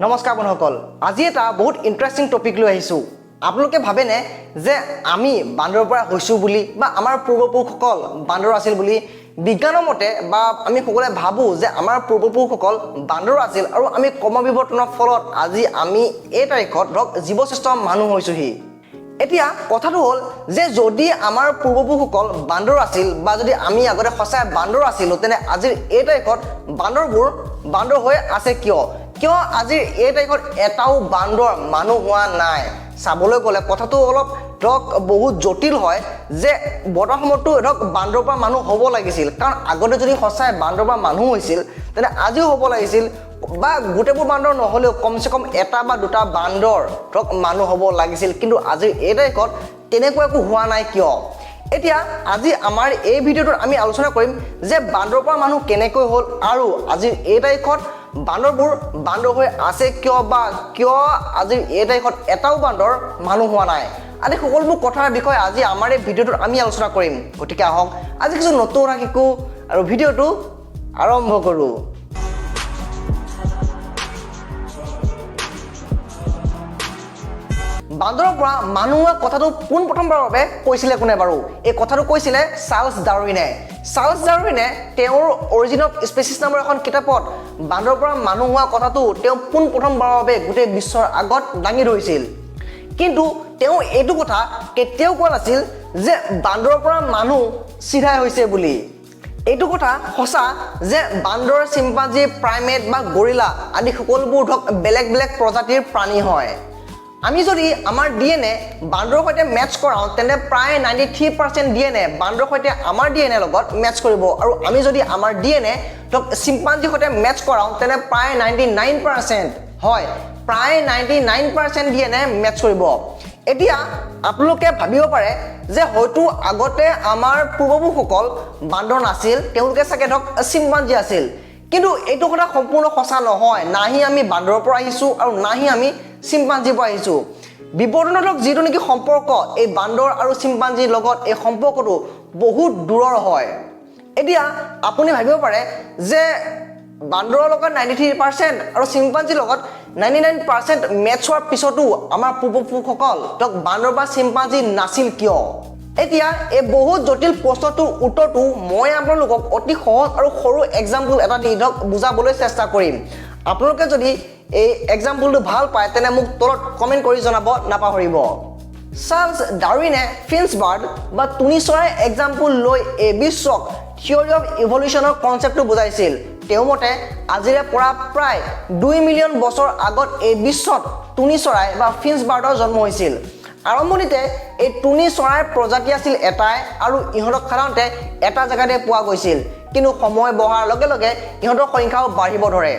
নমস্কাৰ বন্ধুসকল আজি এটা বহুত ইন্টাৰেষ্টিং টপিক লৈ আহিছো আপোনালোকে ভাবেনে যে আমি বান্দৰৰ পৰা হৈছো বুলি বা আমাৰ পূৰ্বপুৰুষসকল বান্দৰ আছিল বুলি বিজ্ঞানৰ মতে বা আমি সকলোৱে ভাবো যে আমাৰ পূৰ্বপুৰুষসকল বান্দৰ আছিল আৰু আমি ক্ৰমবিৱৰ্তনৰ ফলত আজি আমি এই তাৰিখত ধৰক জীৱশ্ৰেষ্ঠ মানুহ হৈছোহি এতিয়া কথাটো হ'ল যে যদি আমাৰ পূৰ্বপুৰুষসকল বান্দৰ আছিল বা যদি আমি আগতে সঁচাই বান্দৰ আছিল তেনে আজিৰ এই তাৰিখত বান্দৰবোৰ বান্দৰ হৈ আছে কিয় আজিৰ এই তাৰিখত এটাও বান্দৰ মানুহ হোৱা নাই চাবলৈ গ'লে কথাটো অলপ ধৰক বহুত জটিল হয় যে বৰ্তমান সময়তো ধৰক বান্দৰৰ পৰা মানুহ হ'ব লাগিছিল কাৰণ আগতে যদি সঁচাই বান্দৰৰ পৰা মানুহ হৈছিল তেনে আজিও হ'ব লাগিছিল বা গোটেইবোৰ বান্দৰ নহ'লেও কমচে কম এটা বা দুটা বান্দৰ ধৰক মানুহ হ'ব লাগিছিল কিন্তু আজিৰ এই তাৰিখত তেনেকুৱা একো হোৱা নাই কিয় এতিয়া আজি আমাৰ এই ভিডিঅ'টোত আমি আলোচনা কৰিম যে বান্দৰৰ পৰা মানুহ কেনেকৈ হ'ল আৰু আজিৰ এই তাৰিখত বান্দৰবোৰ বান্দৰ হৈ আছে কিয় আজিৰ এই তাৰিখত এটাও বান্দৰ মানুহ হোৱা নাই আদি সকলোবোৰ কথাৰ বিষয়ে আজি আমাৰ এই ভিডিঅ'টোত আমি আলোচনা কৰিম গতিকে আহক আজি কিছু নতুন কথা শিকো আৰু ভিডিঅ'টো আৰম্ভ কৰোঁ বান্দৰৰ পৰা মানুহ হোৱা কথাটো পোন প্ৰথমবাৰৰ বাবে কৈছিলে কোনে বাৰু এই কথাটো কৈছিলে চাৰ্লছ ডাৰউইনে তেওঁৰ অৰিজিন অফ স্পেচিছ নামৰ এখন কিতাপত বান্দৰৰ পৰা মানুহ হোৱা কথাটো তেওঁ পোন প্ৰথমবাৰৰ বাবে গোটেই বিশ্বৰ আগত দাঙি ধৰিছিল কিন্তু তেওঁ এইটো কথা কেতিয়াও কোৱা নাছিল যে বান্দৰৰ পৰা মানুহ চিধাই হৈছে বুলি এইটো কথা সঁচা যে বান্দৰ চিম্পাঞ্জী প্ৰাইমেট বা গৰিলা আদি সকলোবোৰ ধৰক বেলেগ বেলেগ প্ৰজাতিৰ প্ৰাণী হয় আমি যদি আমাৰ ডিএনএ বান্দৰৰ সৈতে মেচ কৰাও তেনে প্ৰায় 93% ডিএনএ বান্দৰৰ সৈতে আমাৰ ডিএনএ লগত মেচ কৰিব আৰু আমি যদি আমাৰ ডিএনএ ধৰক চিম্পাঞ্জীৰ সৈতে মেচ কৰাও তেনে প্ৰায় 99% হয় প্ৰায় 99% ডিএনএ মেচ কৰিব এতিয়া আপোনালোকে ভাবিব পাৰে যে হয়তো আগতে আমাৰ পূৰ্বপুৰুষসকল বান্দৰ নাছিল তেওঁলোকে চাগে ধৰক চিম্পাঞ্জী আছিল কিন্তু এইটো কথা সম্পূৰ্ণ সঁচা নহয় নাহি আমি বান্দৰৰ পৰা আহিছো আৰু নাহি আমি চিম্পাঞ্জীৰ পৰা আহিছো বিৱৰ্তনৰ যিটো নেকি সম্পৰ্ক এই বান্দৰ আৰু চিম্পাঞ্জীৰ লগত এই সম্পৰ্কটো বহুত দূৰৰ হয় এতিয়া আপুনি ভাবিব পাৰে যে বান্দৰৰ লগত 93% আৰু চিম্পাঞ্জীৰ লগত 99% মেচ হোৱাৰ পিছতো আমাৰ পূৰ্বপুৰুষসকল ধৰক বান্দৰ বা চিম্পাঞ্জী নাছিল কিয় এতিয়া এই বহুত জটিল প্ৰশ্নটোৰ উত্তৰটো মই আপোনালোকক অতি সহজ আৰু সৰু এক্সাম্পল এটা দি ধৰক বুজাবলৈ চেষ্টা কৰিম আপোনালোকে যদি এই এক্সাম্পলটো ভাল পায় তেনে মোক তলত কমেণ্ট কৰি জনাব নাপাহৰিব চাৰ্লছ ডাৰউইনে ফিঞ্চ বাৰ্ড বা টুনি চৰাই এক্সাম্পল লৈ এই বিশ্বক থিয়ৰী অফ ইভলিউশ্যনৰ কনচেপ্টটো বুজাইছিল তেওঁৰ মতে আজিৰে পৰা প্ৰায় 2 মিলিয়ন বছৰ আগত এই বিশ্বত টুনি চৰাই বা ফিঞ্চ বাৰ্ডৰ জন্ম হৈছিল আৰম্ভণিতে এই টুনি চৰাইৰ প্ৰজাতি আছিল এটাই আৰু ইহঁতক সাধাৰণতে এটা জেগাতে পোৱা গৈছিল কিন্তু সময় বঢ়াৰ লগে লগে ইহঁতৰ সংখ্যাও বাঢ়িব ধৰে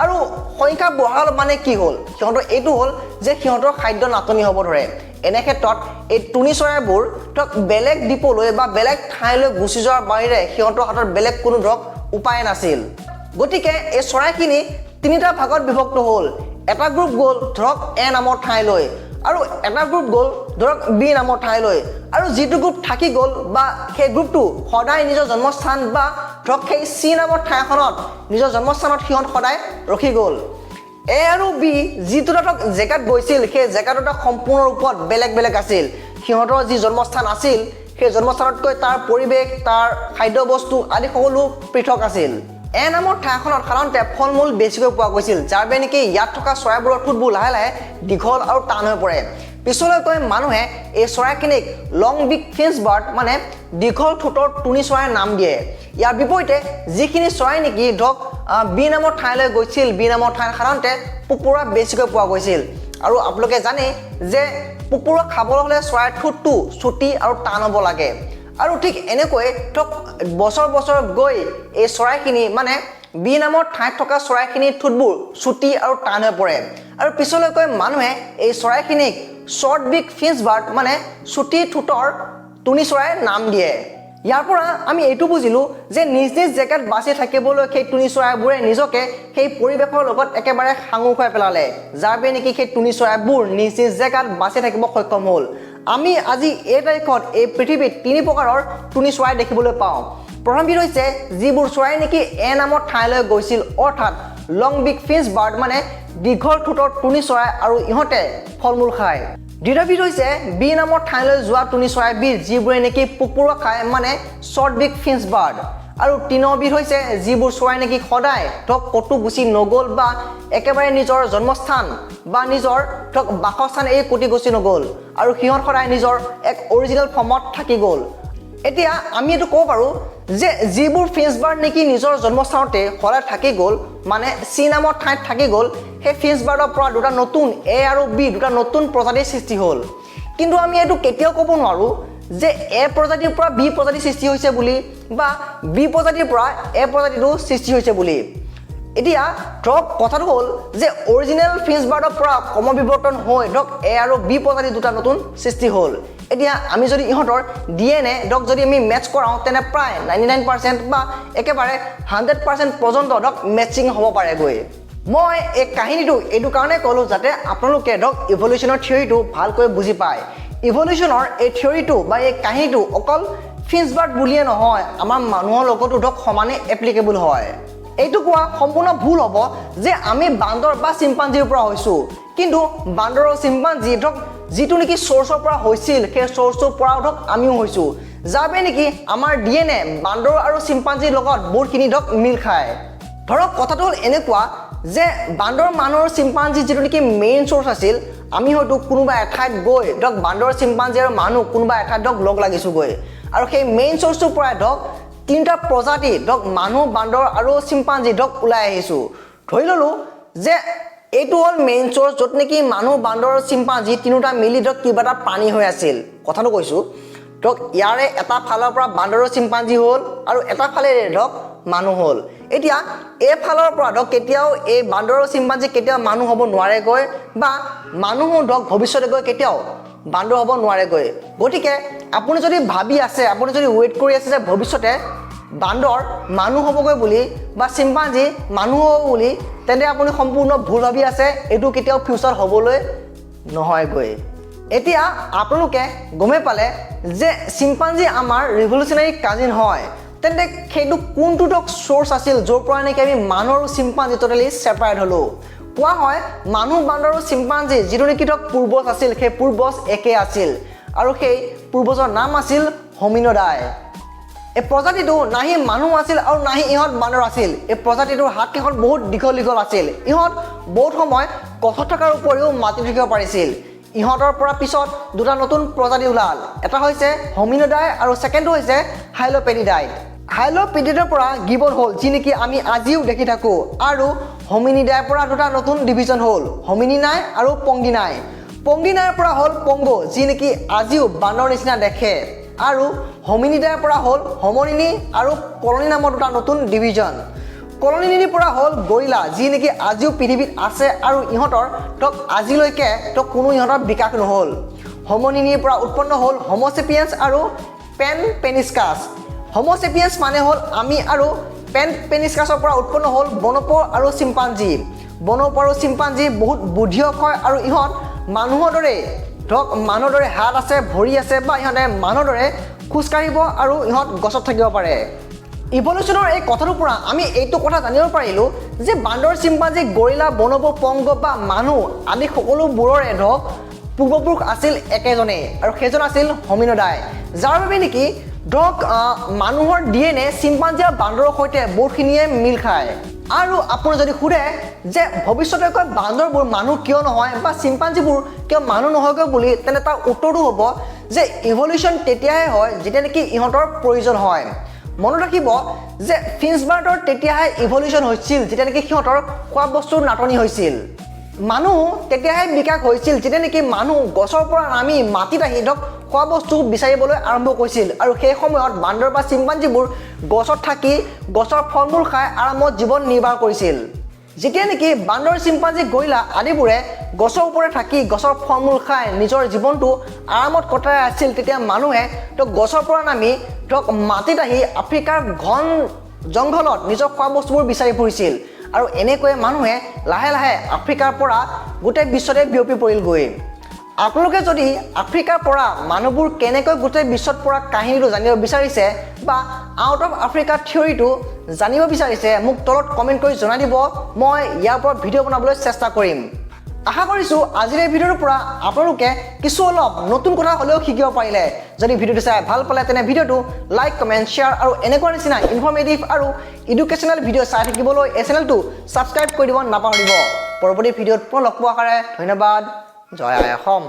আৰু সংখ্যা বঢ়াল মানে কি হ'ল সিহঁতৰ এইটো হ'ল যে সিহঁতৰ খাদ্য নাটনি হ'ব ধৰে এনে ক্ষেত্ৰত এই টুনি চৰাইবোৰ ধৰক বেলেগ দ্বীপলৈ বা বেলেগ ঠাইলৈ গুচি যোৱাৰ বাহিৰে সিহঁতৰ হাতত বেলেগ কোনো ধৰক উপায় নাছিল গতিকে এই চৰাইখিনি তিনিটা ভাগত বিভক্ত হ'ল এটা গ্ৰুপ গ'ল ধৰক এ নামৰ ঠাইলৈ আৰু এটা গ্ৰুপ গ'ল ধৰক বি নামৰ ঠাইলৈ আৰু যিটো গ্ৰুপ থাকি গ'ল বা সেই গ্ৰুপটো সদায় নিজৰ জন্মস্থান বা ধৰক সেই চি নামৰ ঠাইখনত নিজৰ জন্মস্থানত সিহঁত সদায় ৰখি গ'ল এ আৰু বি যিটো ধৰক জেগাত গৈছিল সেই জেগাটো সম্পূৰ্ণ ৰূপত বেলেগ বেলেগ আছিল সিহঁতৰ যি জন্মস্থান আছিল সেই জন্মস্থানতকৈ তাৰ পৰিৱেশ তাৰ খাদ্য বস্তু আদি সকলো পৃথক আছিল এ নামৰ ঠাইখনত সাধাৰণতে ফল মূল বেছিকৈ পোৱা গৈছিল যাৰ বাবে নেকি ইয়াত থকা চৰাইবোৰৰ ঠোঁটবোৰ লাহে লাহে দীঘল আৰু টান হৈ পৰে পিছলৈকৈ মানুহে এই চৰাইখিনিক লং বিক ফিঞ্চ বাৰ্ড মানে দীঘল ঠোঁটৰ টুনি চৰাইৰ নাম দিয়ে ইয়াৰ বিপৰীতে যিখিনি চৰাই নেকি ধৰক বি নামৰ ঠাইলৈ গৈছিল বি নামৰ ঠাইত সাধাৰণতে পুপুৰা বেছিকৈ পোৱা গৈছিল আৰু আপোনালোকে জানে যে পুপুৰা খাবলৈ হ'লে চৰাইৰ ঠোঁটটো চুটি আৰু টান হ'ব লাগে আৰু ঠিক এনেকৈ ধৰক বছৰ বছৰ গৈ এই চৰাইখিনি মানে বি নামৰ ঠাইত থকা চৰাইখিনিৰ ঠোঁটবোৰ চুটি আৰু টান হৈ পৰে আৰু পিছলৈকৈ মানুহে এই চৰাইখিনিক শ্বৰ্ট বিক ফিঞ্চ বাৰ্ড মানে চুটি ঠোঁটৰ টুনি চৰাইৰ নাম দিয়ে ইয়াৰ পৰা আমি এইটো বুজিলোঁ যে নিজ নিজ জেগাত বাচি থাকিবলৈ সেই টুনি চৰাইবোৰে নিজকে সেই পৰিৱেশৰ লগত একেবাৰে সাঙুৰ খুৱাই পেলালে যাৰ বাবে নেকি সেই টুনি চৰাইবোৰ নিজ নিজ জেগাত বাচি থাকিব সক্ষম হ'ল আমি আজি এই তাৰিখত এই পৃথিৱীত তিনি প্ৰকাৰৰ টুনি চৰাই দেখিবলৈ পাওঁ প্ৰথমবিধ হৈছে যিবোৰ চৰাই নেকি এ নামৰ ঠাইলৈ গৈছিল অৰ্থাৎ লং বিগ ফিঞ্চ বাৰ্ড মানে দীঘল ঠোঁটৰ টুনি চৰাই আৰু ইহঁতে ফল মূল খায় দ্বিতীয়বিধ হৈছে বি নামৰ ঠাইলৈ যোৱা টুনি চৰাইবিধ যিবোৰে নেকি পোক পৰুৱা খায় মানে শ্বৰ্ট বিগ ফিঞ্চ বাৰ্ড আৰু তিনিবিধ হৈছে যিবোৰ চৰাই নেকি সদায় ধৰক ক'তো গুচি নগ'ল বা একেবাৰে নিজৰ জন্মস্থান বা নিজৰ ধৰক বাসস্থান এই ক'তো গুচি নগ'ল আৰু সিহঁত সদায় নিজৰ এক অৰিজিনেল ফৰ্মত থাকি গ'ল এতিয়া আমি এইটো ক'ব পাৰোঁ যে যিবোৰ ফিঞ্চ বাৰ্ড নেকি নিজৰ জন্মস্থানতে সদায় থাকি গ'ল মানে চি নামৰ ঠাইত থাকি গ'ল সেই ফিঞ্চ বাৰ্ডৰ পৰা দুটা নতুন এ আৰু বি দুটা নতুন প্ৰজাতিৰ সৃষ্টি হ'ল কিন্তু আমি এইটো কেতিয়াও ক'ব নোৱাৰোঁ যে এ প্ৰজাতিৰ পৰা বি প্ৰজাতি সৃষ্টি হৈছে বুলি বা বি প্ৰজাতিৰ পৰা এ প্ৰজাতিটো সৃষ্টি হৈছে বুলি এতিয়া ধৰক কথাটো হ'ল যে অৰিজিনেল ফিঞ্চ বাৰ্ডৰ পৰা ক্ৰমবিৱৰ্তন হৈ ধৰক এ আৰু বি প্ৰজাতি দুটা নতুন সৃষ্টি হ'ল এতিয়া আমি যদি ইহঁতৰ DNA ধৰক যদি আমি মেটচ কৰাওঁ তেনে প্ৰায় 99% বা একেবাৰে 100% পৰ্যন্ত ধৰক মেচিং হ'ব পাৰেগৈ মই এই কাহিনীটো এইটো কাৰণে ক'লোঁ যাতে আপোনালোকে ধৰক ইভলিউশ্যনৰ থিয়ৰিটো ভালকৈ বুজি পায় ইভলিউশ্যনৰ এই থিয়ৰিটো বা এই কাহিনীটো অকল ফিঞ্চ বাৰ্ড বুলিয়ে নহয় আমাৰ মানুহৰ লগতো ধৰক সমানে এপ্লিকেবল হয় এইটো কোৱা সম্পূৰ্ণ ভুল হ'ব যে আমি বান্দৰ বা চিম্পাঞ্জিৰ পৰা হৈছোঁ কিন্তু বান্দৰ আৰু চিম্পাঞ্জি ধৰক যিটো নেকি চ'ৰ্চৰ পৰা হৈছিল সেই চ'ৰ্চৰ পৰা ধৰক আমিও হৈছোঁ যাৰ বাবে নেকি আমাৰ DNA বান্দৰ আৰু চিম্পাঞ্জিৰ লগত বহুতখিনি ধৰক মিল খায় ধৰক কথাটো হ'ল এনেকুৱা যে বান্দৰ মানুহ আৰু চিম্পাঞ্জি যিটো নেকি মেইন চ'ৰ্চ আছিল আমি হয়তো কোনোবা এঠাইত গৈ ধৰক বান্দৰ চিম্পাঞ্জি আৰু মানুহ কোনোবা এঠাইত ধৰক লগ লাগিছোঁগৈ আৰু সেই মেইন চ'ৰ্চটোৰ পৰাই ধৰক তিনিটা প্ৰজাতি ধৰক মানুহ বান্দৰ আৰু চিম্পাঞ্জি ধৰক ওলাই আহিছোঁ ধৰি ল'লোঁ যে এইটো হ'ল মেইন চ'ৰ্চ য'ত নেকি মানুহ বান্দৰ আৰু চিম্পাঞ্জি তিনিওটা মিলি ধৰক কিবা এটা প্ৰাণী হৈ আছিল কথাটো কৈছোঁ ধৰক ইয়াৰে এটা ফালৰ পৰা বান্দৰ আৰু চিম্পাঞ্জি হ'ল আৰু এটা ফালেৰে ধৰক মানুহ হ'ল এতিয়া এই ফালৰ পৰা ধৰক কেতিয়াও এই বান্দৰ আৰু চিম্পাঞ্জি কেতিয়াও মানুহ হ'ব নোৱাৰেগৈ বা মানুহো ধৰক ভৱিষ্যতে গৈ কেতিয়াও বান্দৰ হ'ব নোৱাৰেগৈ গতিকে আপুনি যদি ভাবি আছে আপুনি যদি ৱেইট কৰি আছে যে ভৱিষ্যতে বান্দৰ মানুহ হ'বগৈ বুলি বা চিম্পাঞ্জি মানুহ হ'ব বুলি তেন্তে আপুনি সম্পূৰ্ণ ভুল ভাবি আছে এইটো কেতিয়াও ফিউচাৰ হ'বলৈ নহয়গৈ এতিয়া আপোনালোকে গমে পালে যে চিম্পাঞ্জি আমাৰ ৰিভলিউশ্যনাৰী কাজিন হয় তেন্তে সেইটো কোনটো ধৰক চ'ৰ্চ আছিল য'ৰ পৰা নেকি আমি মানুহ আৰু চিম্পাঞ্জি ট'টেলি ছেপাৰেট হ'লোঁ কোৱা হয় মানুহ বান্দৰ আৰু চিম্পাঞ্জি যিটো নেকি ধৰক পূৰ্বজ আছিল সেই পূৰ্বজ একে আছিল আৰু সেই পূৰ্বজৰ নাম আছিল হোমিনিডাই এই প্ৰজাতিটো নাহি মানুহ আছিল আৰু নাহি ইহঁত বান্দৰ আছিল এই প্ৰজাতিটোৰ হাতকেইখন বহুত দীঘল দীঘল আছিল ইহঁত বহুত সময় গছত থকাৰ উপৰিও মাটি থাকিব পাৰিছিল ইহঁতৰ পৰা পিছত দুটা নতুন প্ৰজাতি ওলাল এটা হৈছে হোমিনিডাই আৰু ছেকেণ্ডটো হৈছে হাইলোপেডিডাই হাইলোপেডিডৰ পৰা গিবন হ'ল যি নেকি আমি আজিও দেখি থাকোঁ আৰু হোমিনিডাইৰ পৰা দুটা নতুন ডিভিজন হ'ল হোমিনিনাই আৰু পংগিনাই পংগিনাইৰ পৰা হ'ল পংগো যি নেকি আজিও বান্দৰ নিচিনা দেখে আৰু হোমিনিডাইৰ পৰা হ'ল হোমনিনি আৰু কলনি নামৰ দুটা নতুন ডিভিজন কলনিনিৰ পৰা হ'ল গৰিলা যি নেকি আজিও পৃথিৱীত আছে আৰু ইহঁতৰ ধৰক আজিলৈকে ধৰক কোনো ইহঁতৰ বিকাশ নহ'ল হোমনিনিৰ পৰা উৎপন্ন হ'ল হোম'ছেপিয়েন্স আৰু পেনপেনিস্কাছ হোম'ছেপিয়েন্স মানে হ'ল আমি আৰু পেনপেনিস্কাছৰ পৰা উৎপন্ন হ'ল বন'প' আৰু চিম্পাঞ্জি বন'প' আৰু চিম্পাঞ্জি বহুত বুদ্ধিয়ক হয় আৰু ইহঁত মানুহৰ দৰে ধৰক মানুহৰ দৰে হাত আছে ভৰি আছে বা ইহঁতে মানুহৰ দৰে খোজকাঢ়িব আৰু ইহঁত গছত থাকিব পাৰে ইভলিউশ্যনৰ এই কথাটোৰ পৰা আমি এইটো কথা জানিব পাৰিলোঁ যে বান্দৰ চিম্পাঞ্জি গৰিলা বন'প' পংগ বা মানুহ আদি সকলোবোৰৰে ধৰক পূৰ্বপুৰুষ আছিল একেজনেই আৰু সেইজন আছিল হোমিনিডাই যাৰ বাবে নেকি ধৰক মানুহৰ DNA চিম্পাঞ্জি আৰু বান্দৰৰ সৈতে বহুতখিনিয়ে মিল খায় আৰু আপুনি যদি সোধে যে ভৱিষ্যতে বান্দৰবোৰ মানুহ কিয় নহয় বা চিম্পাঞ্জিবোৰ কিয় মানুহ নহয়গৈ বুলি তেনে তাৰ উত্তৰটো হ'ব যে ইভলিউশ্যন তেতিয়াহে হয় যেতিয়া নেকি ইহঁতৰ প্ৰয়োজন হয় মনত ৰাখিব যে ফিঞ্চ বাৰ্ডৰ তেতিয়াহে ইভলিউশ্যন হৈছিল যেতিয়া নেকি সিহঁতৰ খোৱা বস্তুৰ নাটনি হৈছিল মানুহ তেতিয়াহে বিকাশ হৈছিল যেতিয়া নেকি মানুহ গছৰ পৰা নামি মাটিত আহি ধৰক খোৱা বস্তু বিচাৰিবলৈ আৰম্ভ কৰিছিল আৰু সেই সময়ত বান্দৰ বা চিম্পাঞ্জিবোৰ গছত থাকি গছৰ ফল মূল খাই আৰামত জীৱন নিৰ্বাহ কৰিছিল যেতিয়া নেকি বান্দৰ চিম্পাঞ্জি গৰিলা আদিবোৰে গছৰ ওপৰত থাকি গছৰ ফল মূল খাই নিজৰ জীৱনটো আৰামত কটাই আছিল তেতিয়া মানুহে ধৰক গছৰ পৰা নামি ধৰক মাটিত আহি আফ্ৰিকাৰ ঘন জংঘলত নিজৰ খোৱা বস্তুবোৰ বিচাৰি ফুৰিছিল আৰু এনেকৈয়ে মানুহে লাহে লাহে আফ্ৰিকাৰ পৰা গোটেই বিশ্বতে বিয়পি পৰিলগৈ আপোনালোকে যদি আফ্ৰিকাৰ পৰা মানুহবোৰ কেনেকৈ গোটেই বিশ্বত পৰা কাহিনীটো জানিব বিচাৰিছে বা আউট অফ আফ্ৰিকা থিয়ৰিটো জানিব বিচাৰিছে মোক তলত কমেণ্ট কৰি জনাই দিব মই ইয়াৰ ওপৰত ভিডিঅ' বনাবলৈ চেষ্টা কৰিম আশা কৰিছোঁ আজিৰ এই ভিডিঅ'ৰ পৰা আপোনালোকে কিছু অলপ নতুন কথা হ'লেও শিকিব পাৰিলে যদি ভিডিঅ'টো চাই ভাল পালে তেনে ভিডিঅ'টো লাইক কমেণ্ট শ্বেয়াৰ আৰু এনেকুৱা নিচিনা ইনফৰ্মেটিভ আৰু এডুকেশ্যনেল ভিডিঅ' চাই থাকিবলৈ এই চেনেলটো ছাবস্ক্ৰাইব কৰি দিব নাপাহৰিব পৰৱৰ্তী ভিডিঅ'ত পুনৰ লগ পোৱাৰ কাৰণে ধন্যবাদ জয় আই অসম